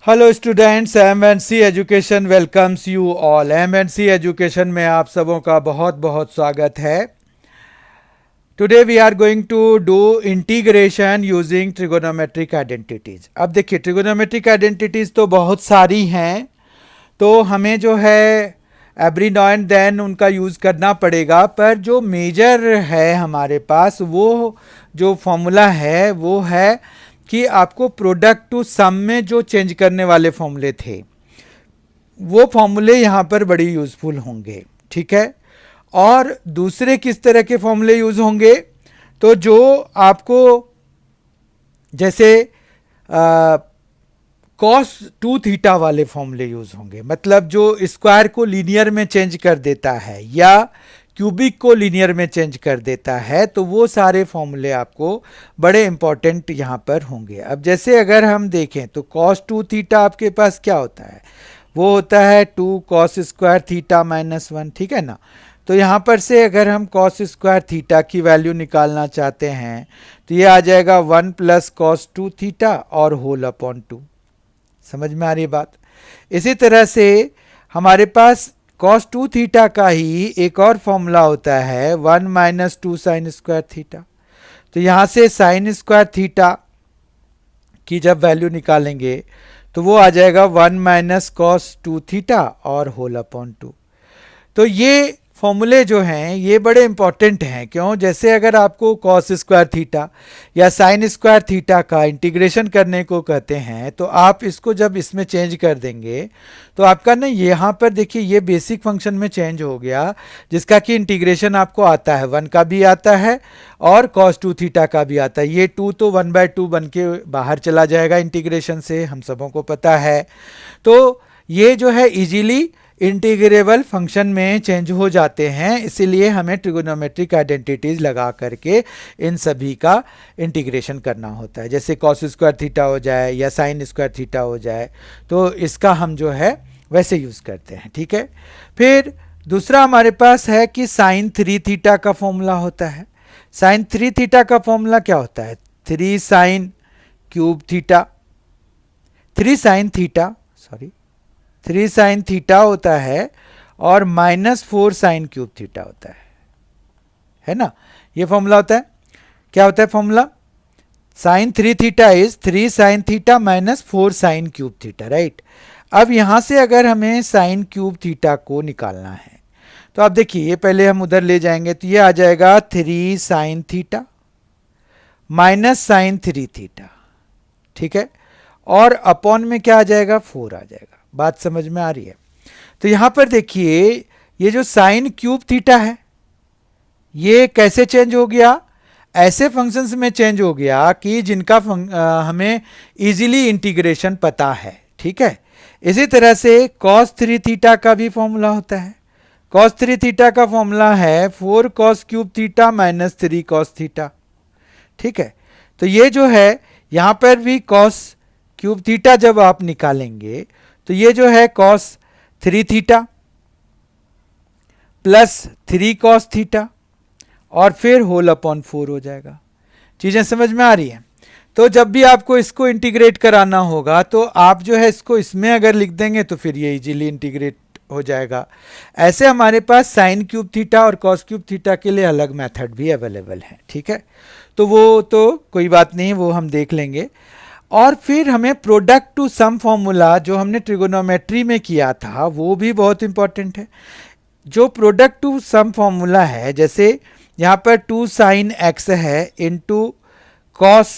Hello students, MNC education welcomes you all. MNC education में आप सबों का बहुत बहुत स्वागत है। Today we are going to do integration using trigonometric identities. अब देखिए, ट्रिगोनोमेट्रिक आइडेंटिटीज तो बहुत सारी हैं, तो हमें जो है एवरी नाउ एंड देन उनका यूज़ करना पड़ेगा। पर जो मेजर है हमारे पास, वो जो फॉर्मूला है वो है कि आपको प्रोडक्ट टू सम में जो चेंज करने वाले फॉर्मूले थे वो फॉर्मूले यहाँ पर बड़ी यूज़फुल होंगे, ठीक है। और दूसरे किस तरह के फॉर्मूले यूज़ होंगे, तो जो आपको जैसे कॉस टू थीटा वाले फॉर्मूले यूज़ होंगे, मतलब जो स्क्वायर को लीनियर में चेंज कर देता है या क्यूबिक को लीनियर में चेंज कर देता है, तो वो सारे फॉर्मूले आपको बड़े इंपॉर्टेंट यहाँ पर होंगे। अब जैसे अगर हम देखें तो कॉस टू थीटा आपके पास क्या होता है, वो होता है 2 कॉस स्क्वायर थीटा माइनस 1, ठीक है ना। तो यहाँ पर से अगर हम कॉस स्क्वायर थीटा की वैल्यू निकालना चाहते हैं तो ये आ जाएगा 1 प्लस कॉस टू थीटा और होल अपॉन 2। समझ में आ रही बात। इसी तरह से हमारे पास cos 2 थीटा का ही एक और फॉर्मूला होता है 1 माइनस 2 साइन स्क्वायर थीटा। तो यहाँ से साइन स्क्वायर थीटा की जब वैल्यू निकालेंगे तो वो आ जाएगा 1 माइनस कॉस 2 थीटा और होल अपॉन 2। तो ये फॉर्मूले जो हैं ये बड़े इंपॉर्टेंट हैं। क्यों? जैसे अगर आपको कॉस स्क्वायर थीटा या साइन स्क्वायर थीटा का इंटीग्रेशन करने को कहते हैं, तो आप इसको जब इसमें चेंज कर देंगे तो आपका ना यहाँ पर देखिए ये बेसिक फंक्शन में चेंज हो गया, जिसका कि इंटीग्रेशन आपको आता है, 1 का भी आता है और कॉस टू थीटा का भी आता है। ये 2 तो 1/2 बन के बाहर चला जाएगा इंटीग्रेशन से, हम सबों को पता है। तो ये जो है इजीली इंटीग्रेबल फंक्शन में चेंज हो जाते हैं, इसीलिए हमें ट्रिगोनोमेट्रिक आइडेंटिटीज लगा करके इन सभी का इंटीग्रेशन करना होता है। जैसे कॉस स्क्वायर थीटा हो जाए या साइन स्क्वायर थीटा हो जाए, तो इसका हम जो है वैसे यूज़ करते हैं, ठीक है। फिर दूसरा हमारे पास है कि साइन 3 थीटा का फॉर्मूला होता है। साइन 3 थीटा का फॉर्मूला क्या होता है, 3 sign cube theta, 3 sine theta, sorry 3 sine theta होता है और माइनस 4 साइन क्यूब थीटा होता है ना। ये फॉर्मूला होता है। क्या होता है formula? Sine 3 theta is 3 sine theta minus 4 sine cube theta, right. अब यहां से अगर हमें साइन क्यूब थीटा को निकालना है तो आप देखिए, ये पहले हम उधर ले जाएंगे तो ये आ जाएगा 3 sine theta minus sine 3 theta, ठीक है। और अपॉन में क्या आ जाएगा, 4 आ जाएगा। बात समझ में आ रही है? तो यहां पर देखिए, ये जो साइन क्यूब थीटा है ये कैसे चेंज हो गया, ऐसे फंक्शंस में चेंज हो गया कि जिनका हमें इजीली इंटीग्रेशन पता है, ठीक है। इसी तरह से cos 3 थीटा का भी फॉर्मूला होता है। cos 3 थीटा का फॉर्मूला है 4 cos cube theta minus 3 cos theta, ठीक है। तो ये जो है यहां पर भी cos क्यूब थीटा जब आप निकालेंगे तो ये जो है cos 3 theta plus 3 cos theta और फिर होल अपॉन 4 हो जाएगा। चीज़ें समझ में आ रही हैं? तो जब भी आपको इसको इंटीग्रेट कराना होगा तो आप जो है इसको इसमें अगर लिख देंगे तो फिर ये इजीली इंटीग्रेट हो जाएगा। ऐसे हमारे पास साइन क्यूब थीटा और कॉस क्यूब थीटा के लिए अलग मेथड भी अवेलेबल है, ठीक है। तो वो तो कोई बात नहीं, वो हम देख लेंगे। और फिर हमें प्रोडक्ट टू सम फॉर्मूला जो हमने ट्रिगोनोमेट्री में किया था वो भी बहुत इंपॉर्टेंट है। जो प्रोडक्ट टू सम फॉर्मूला है, जैसे यहाँ पर 2 साइन एक्स है इंटू कॉस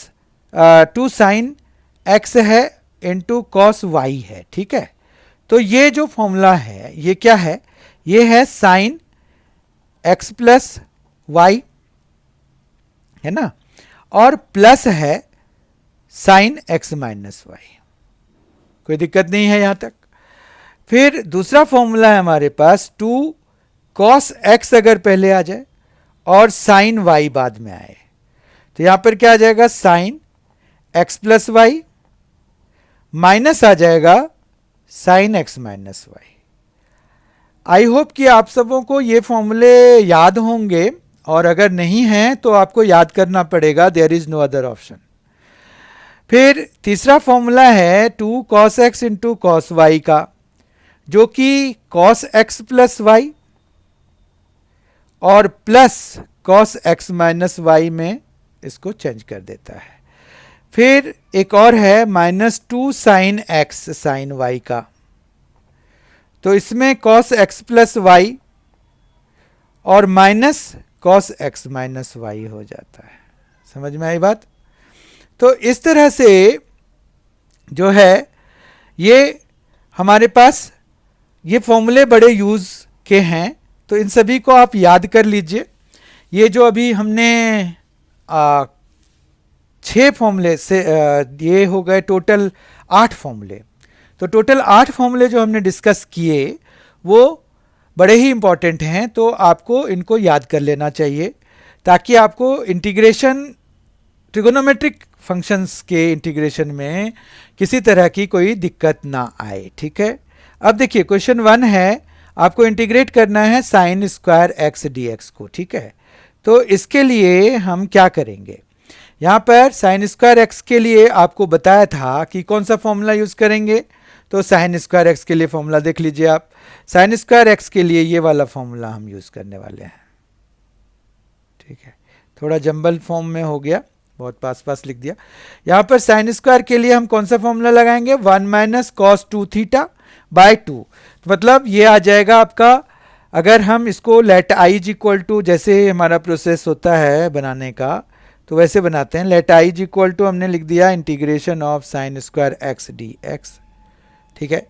2 साइन एक्स है इंटू कॉस वाई है, ठीक है। तो ये जो फॉर्मूला है ये क्या है, ये है साइन एक्स प्लस वाई, है ना, और प्लस है साइन एक्स माइनस वाई। कोई दिक्कत नहीं है यहां तक। फिर दूसरा फॉर्मूला है हमारे पास 2 कॉस एक्स अगर पहले आ जाए और साइन वाई बाद में आए तो यहां पर क्या आ जाएगा, sine X plus Y minus आ जाएगा sine X minus Y. I hope कि आप सबों को ये फॉर्मूले याद होंगे, और अगर नहीं हैं तो आपको याद करना पड़ेगा, there is no other option. फिर तीसरा फॉर्मूला है 2 cos x into cos y का, जो कि cos x प्लस वाई और plus cos x minus y में इसको चेंज कर देता है। फिर एक और है -2 sin x sin y का, तो इसमें cos x प्लस वाई और minus cos x minus y हो जाता है। समझ में आई बात? तो इस तरह से जो है ये हमारे पास ये फॉर्मूले बड़े यूज़ के हैं, तो इन सभी को आप याद कर लीजिए। ये जो अभी हमने 6 फॉर्मूले से ये हो गए टोटल 8 फॉर्मूले। तो टोटल 8 फॉर्मूले जो हमने डिस्कस किए वो बड़े ही इंपॉर्टेंट हैं, तो आपको इनको याद कर लेना चाहिए ताकि आपको इंटीग्रेशन ट्रिगोनोमेट्रिक फंक्शंस के इंटीग्रेशन में किसी तरह की कोई दिक्कत ना आए। ठीक है, अब देखिए क्वेश्चन 1 है, आपको इंटीग्रेट करना है sign square x d x को। ठीक है, तो इसके लिए हम क्या करेंगे, यहाँ पर साइन स्क्वायर एक्स के लिए आपको बताया था कि कौन सा फॉर्मूला यूज़ करेंगे। तो साइन स्क्वायर एक्स के लिए फॉर्मूला देख लीजिए आप। साइन स्क्वायर एक्स के लिए ये वाला फॉर्मूला हम यूज़ करने वाले हैं। ठीक है, थोड़ा जंबल फॉर्म में हो गया, बहुत पास पास लिख दिया। यहाँ पर साइन स्क्वायर के लिए हम कौन सा फॉर्मूला लगाएंगे, 1 माइनस कॉस 2 थीटा बाय 2। मतलब ये आ जाएगा आपका, अगर हम इसको let I is equal to, जैसे हमारा प्रोसेस होता है बनाने का तो वैसे बनाते हैं। Let I is equal to हमने लिख दिया integration of sine square x d x. ठीक है,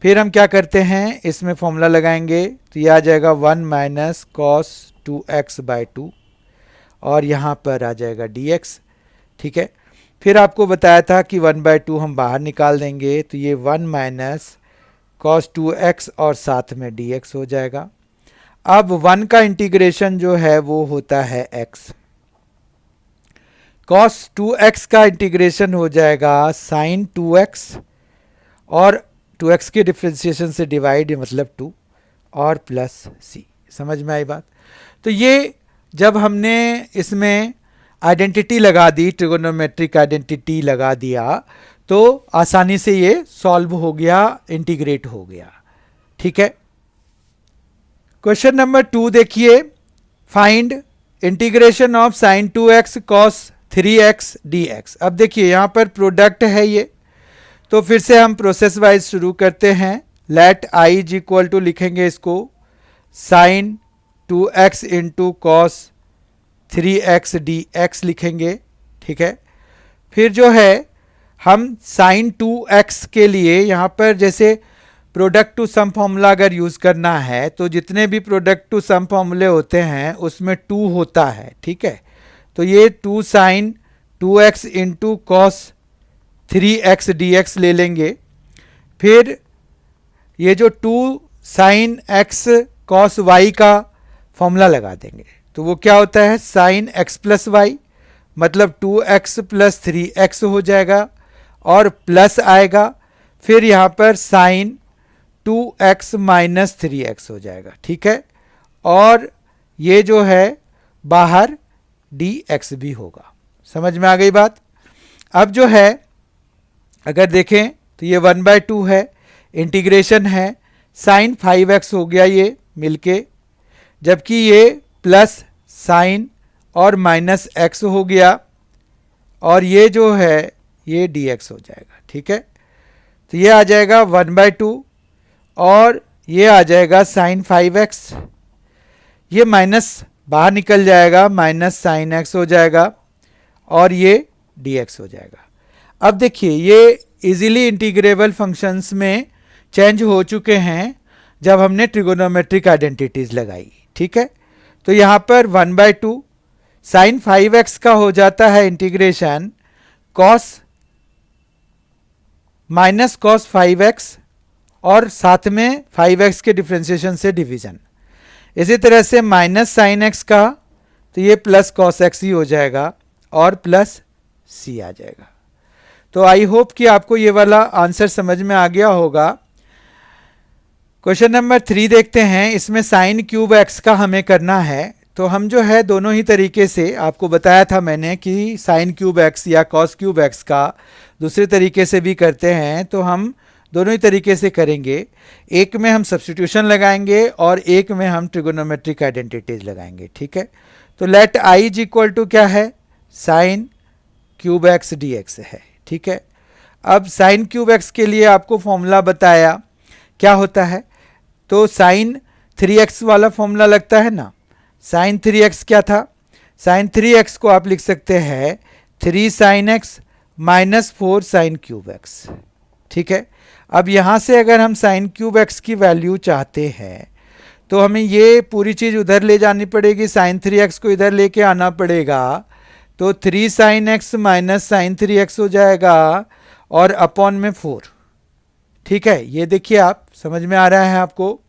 फिर हम क्या करते हैं, इसमें फॉर्मूला लगाएंगे, तो ये आ जाएगा 1 माइनस कॉस 2x बाई 2 और यहाँ पर आ जाएगा dx। ठीक है, फिर आपको बताया था कि 1/2 हम बाहर निकाल देंगे, तो ये 1 माइनस कॉस 2x और साथ में dx हो जाएगा। अब 1 का इंटीग्रेशन जो है वो होता है x, cos 2x का इंटीग्रेशन हो जाएगा sin 2x और 2x के डिफ्रेंसिएशन से डिवाइड मतलब 2 और प्लस c। समझ में आई बात? तो ये जब हमने इसमें आइडेंटिटी लगा दी, ट्रिगोनोमेट्रिक आइडेंटिटी लगा दिया, तो आसानी से ये सॉल्व हो गया, इंटीग्रेट हो गया। ठीक है, क्वेश्चन नंबर 2 देखिए, find integration of sign 2x cos 3x dx। अब देखिए यहाँ पर प्रोडक्ट है ये, तो फिर से हम प्रोसेस वाइज शुरू करते हैं। Let I is equal to लिखेंगे इसको sign 2x into cos 3x dx लिखेंगे। ठीक है, फिर जो है हम साइन 2x के लिए यहाँ पर जैसे प्रोडक्ट टू सम फॉर्मूला अगर यूज़ करना है तो जितने भी प्रोडक्ट टू सम फॉर्मूले होते हैं उसमें 2 होता है। ठीक है, तो ये 2 sign 2x into cos 3x dx ले लेंगे। फिर ये जो 2 साइन x कॉस y का फॉर्मूला लगा देंगे, तो वो क्या होता है, साइन x प्लस वाई, मतलब 2x प्लस 3x हो जाएगा और प्लस आएगा, फिर यहाँ पर साइन 2x माइनस 3x हो जाएगा। ठीक है, और ये जो है बाहर dx भी होगा। समझ में आ गई बात? अब जो है अगर देखें तो ये 1/2 है, इंटीग्रेशन है, साइन 5x हो गया ये मिलके, जबकि ये प्लस साइन और माइनस x हो गया और ये जो है ये dx हो जाएगा। ठीक है, तो ये आ जाएगा 1/2 और ये आ जाएगा साइन 5x, ये माइनस बाहर निकल जाएगा, माइनस साइन x हो जाएगा और ये dx हो जाएगा। अब देखिए ये इजीली इंटीग्रेबल फंक्शंस में चेंज हो चुके हैं जब हमने ट्रिगोनोमेट्रिक आइडेंटिटीज लगाई। ठीक है, तो यहाँ पर 1/2 साइन 5x का हो जाता है integration cos minus cos 5x और साथ में 5x के डिफ्रेंसिएशन से डिवीजन। इसी तरह से माइनस साइन x का, तो ये प्लस कॉस x ही हो जाएगा और प्लस c आ जाएगा। तो आई होप कि आपको ये वाला आंसर समझ में आ गया होगा। क्वेश्चन नंबर 3 देखते हैं, इसमें साइन क्यूब x का हमें करना है, तो हम जो है दोनों ही तरीके से आपको बताया था मैंने कि साइन क्यूब एक्स या कॉस क्यूब एक्स का दूसरे तरीके से भी करते हैं, तो हम दोनों ही तरीके से करेंगे। एक में हम सब्स्टिट्यूशन लगाएंगे और एक में हम ट्रिगोनोमेट्रिक आइडेंटिटीज लगाएंगे, ठीक है। तो let I is equal to क्या है, sine cube x d x है, ठीक है। अब साइन क्यूब एक्स के लिए आपको फॉर्मूला बताया क्या होता है, तो साइन 3x वाला फॉर्मूला लगता है ना। साइन 3x क्या था, साइन 3x को आप लिख सकते हैं 3 sign X minus 4 sine cube x, ठीक है। अब यहाँ से अगर हम साइन क्यूब एक्स की वैल्यू चाहते हैं तो हमें ये पूरी चीज़ उधर ले जानी पड़ेगी, साइन 3x को इधर लेके आना पड़ेगा, तो 3 sign X minus sign 3x हो जाएगा और अपॉन में 4, ठीक है। ये देखिए आप समझ में आ रहा है आपको।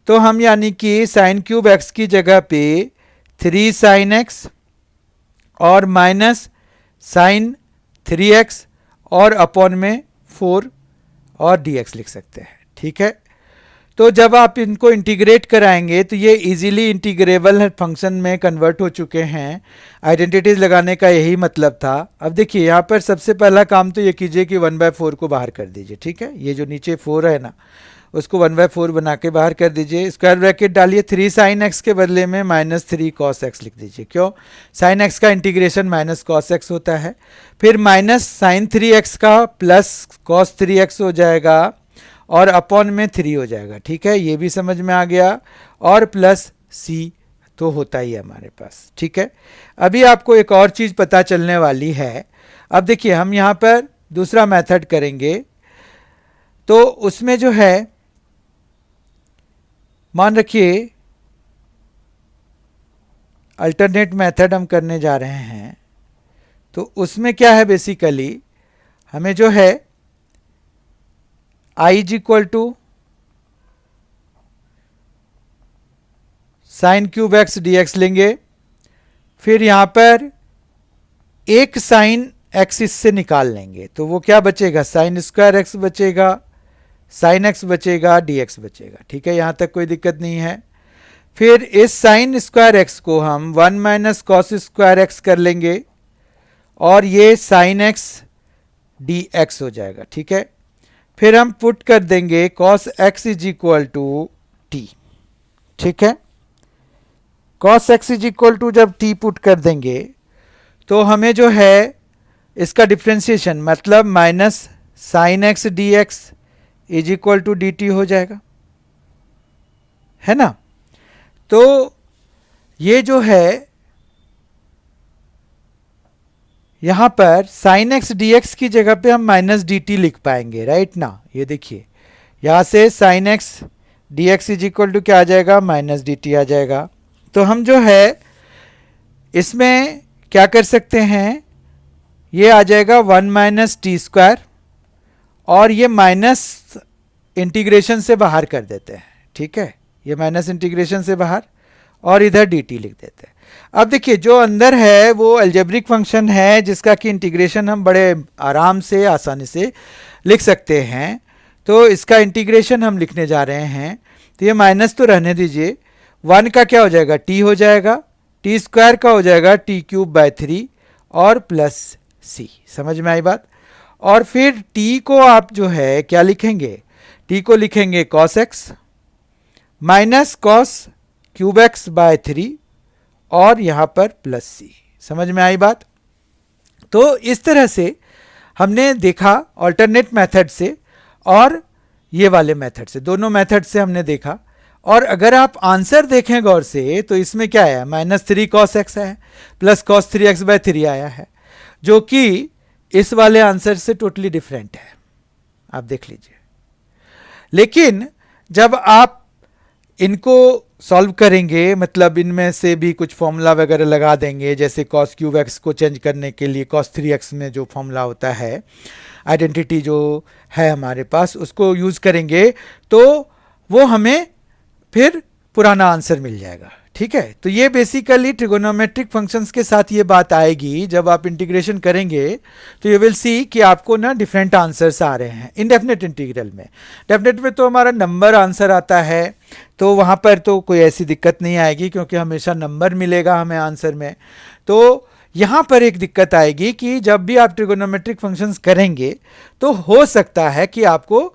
तो हम यानी कि साइन क्यूब एक्स की जगह पे 3 साइन एक्स और माइनस साइन 3x और अपॉन में 4 और dx लिख सकते हैं, ठीक है। तो जब आप इनको इंटीग्रेट कराएंगे तो ये इजीली इंटीग्रेबल फंक्शन में कन्वर्ट हो चुके हैं। आइडेंटिटीज लगाने का यही मतलब था। अब देखिए यहाँ पर सबसे पहला काम तो ये कीजिए कि 1/4 को बाहर कर दीजिए, ठीक है। ये जो नीचे 4 है ना, उसको 1/4 बना के बाहर कर दीजिए। स्क्वायर ब्रैकेट डालिए, 3 साइन एक्स के बदले में माइनस 3 कॉस एक्स लिख दीजिए। क्यों, साइन एक्स का इंटीग्रेशन माइनस कॉस एक्स होता है। फिर माइनस साइन 3x का प्लस कॉस 3x हो जाएगा और अपॉन में 3 हो जाएगा, ठीक है। ये भी समझ में आ गया। और प्लस c तो होता ही है हमारे पास, ठीक है। अभी आपको एक और चीज़ पता चलने वाली है। अब देखिए हम यहाँ पर दूसरा मेथड करेंगे, तो उसमें जो है मान रखिए अल्टरनेट मेथड हम करने जा रहे हैं। तो उसमें क्या है, बेसिकली हमें जो है i is equal to sine cube x d x लेंगे। फिर यहाँ पर एक साइन एक्स इससे निकाल लेंगे, तो वो क्या बचेगा, साइन स्क्वायर एक्स बचेगा, साइन एक्स बचेगा, डी एक्स बचेगा, ठीक है। यहाँ तक कोई दिक्कत नहीं है। फिर इस साइन स्क्वायर एक्स को हम 1 माइनस कॉस स्क्वायर एक्स कर लेंगे और ये साइन एक्स डी एक्स हो जाएगा, ठीक है। फिर हम पुट कर देंगे cos x is equal to t, ठीक है। Cos x is equal to जब टी पुट कर देंगे तो हमें जो है इसका डिफ्रेंशिएशन मतलब minus sine x d x is equal to d t हो जाएगा, है ना। तो ये जो है यहाँ पर साइन एक्स डी एक्स की जगह पे हम माइनस डी टी लिख पाएंगे, राइट ना। ये देखिए यहाँ से sine x d x is equal to क्या आ जाएगा, माइनस डी टी आ जाएगा। तो हम जो है इसमें क्या कर सकते हैं, ये आ जाएगा 1 माइनस टी स्क्वायर और ये माइनस इंटीग्रेशन से बाहर कर देते हैं, ठीक है। ये माइनस इंटीग्रेशन से बाहर और इधर डी टी लिख देते हैं। अब देखिए जो अंदर है वो अलजेब्रिक फंक्शन है जिसका कि इंटीग्रेशन हम बड़े आराम से आसानी से लिख सकते हैं। तो इसका इंटीग्रेशन हम लिखने जा रहे हैं। तो ये माइनस तो रहने दीजिए, 1 का क्या हो जाएगा, टी हो जाएगा, टी स्क्वायर का हो जाएगा टी क्यूब बाय 3 और प्लस सी। समझ में आई बात। और फिर t को आप जो है क्या लिखेंगे, t को लिखेंगे cos x minus cos cube x by 3 और यहाँ पर प्लस सी। समझ में आई बात। तो इस तरह से हमने देखा ऑल्टरनेट मेथड से और ये वाले मेथड से, दोनों मेथड से हमने देखा। और अगर आप आंसर देखें गौर से तो इसमें क्या है, माइनस 3 कॉस एक्स है प्लस कॉस 3x बाय 3 आया है, जो कि इस वाले आंसर से टोटली डिफरेंट है, आप देख लीजिए। लेकिन जब आप इनको सॉल्व करेंगे, मतलब इनमें से भी कुछ फॉर्मूला वगैरह लगा देंगे, जैसे कॉस क्यूब एक्स को चेंज करने के लिए कॉस 3x में जो फॉर्मूला होता है, आइडेंटिटी जो है हमारे पास, उसको यूज़ करेंगे, तो वो हमें फिर पुराना आंसर मिल जाएगा। ठीक है, तो ये बेसिकली ट्रिगोनोमेट्रिक फंक्शंस के साथ ये बात आएगी। जब आप इंटीग्रेशन करेंगे तो यू विल सी कि आपको ना डिफरेंट आंसर्स आ रहे हैं इनडेफिनेट इंटीग्रल में। डेफिनेट में तो हमारा नंबर आंसर आता है, तो वहाँ पर तो कोई ऐसी दिक्कत नहीं आएगी क्योंकि हमेशा नंबर मिलेगा हमें आंसर में। तो यहाँ पर एक दिक्कत आएगी कि जब भी आप ट्रिगोनोमेट्रिक फंक्शंस करेंगे तो हो सकता है कि आपको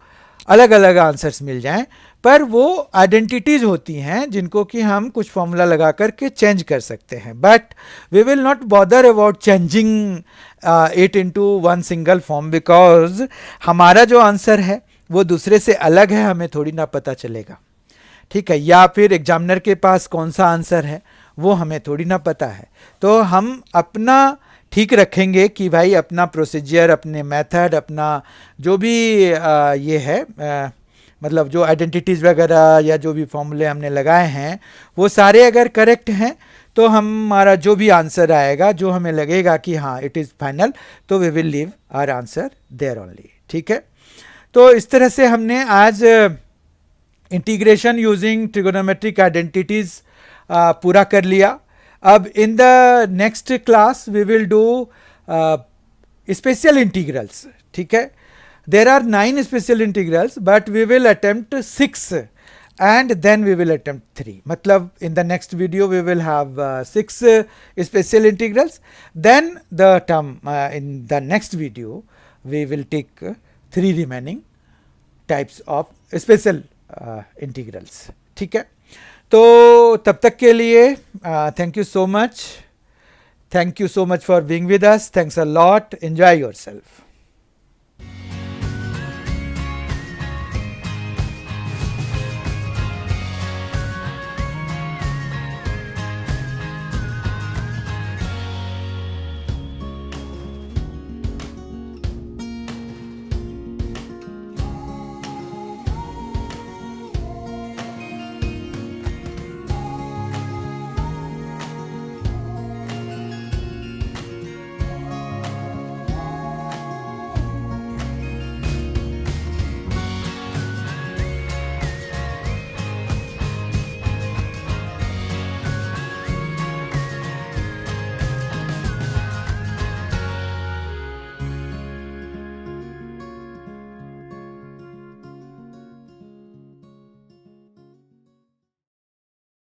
अलग अलग आंसर्स मिल जाएं, पर वो आइडेंटिटीज होती हैं जिनको कि हम कुछ फॉर्मूला लगा करके चेंज कर सकते हैं। But we will not bother about changing it into one single form, because हमारा जो आंसर है वो दूसरे से अलग है, हमें थोड़ी ना पता चलेगा। ठीक है, या फिर एग्जामिनर के पास कौन सा आंसर है वो हमें थोड़ी ना पता है। तो हम अपना ठीक रखेंगे कि भाई अपना प्रोसीजर, अपने मेथड, अपना जो भी ये है मतलब जो आइडेंटिटीज़ वगैरह या जो भी फॉर्मूले हमने लगाए हैं वो सारे अगर करेक्ट हैं तो हमारा जो भी आंसर आएगा, जो हमें लगेगा कि हाँ इट इज़ फाइनल, तो we will leave our answer there only. ठीक है, तो इस तरह से हमने आज इंटीग्रेशन यूजिंग ट्रिगोनोमेट्रिक आइडेंटिटीज़ पूरा कर लिया। अब in the next class we will do special integrals. ठीक है, there are 9 special integrals but we will attempt 6 and then we will attempt 3. मतलब in the next video we will have 6 special integrals, then the term in the next video we will take 3 remaining types of special integrals. ठीक है, तो तब तक के लिए thank you so much for being with us. Thanks a lot. Enjoy yourself.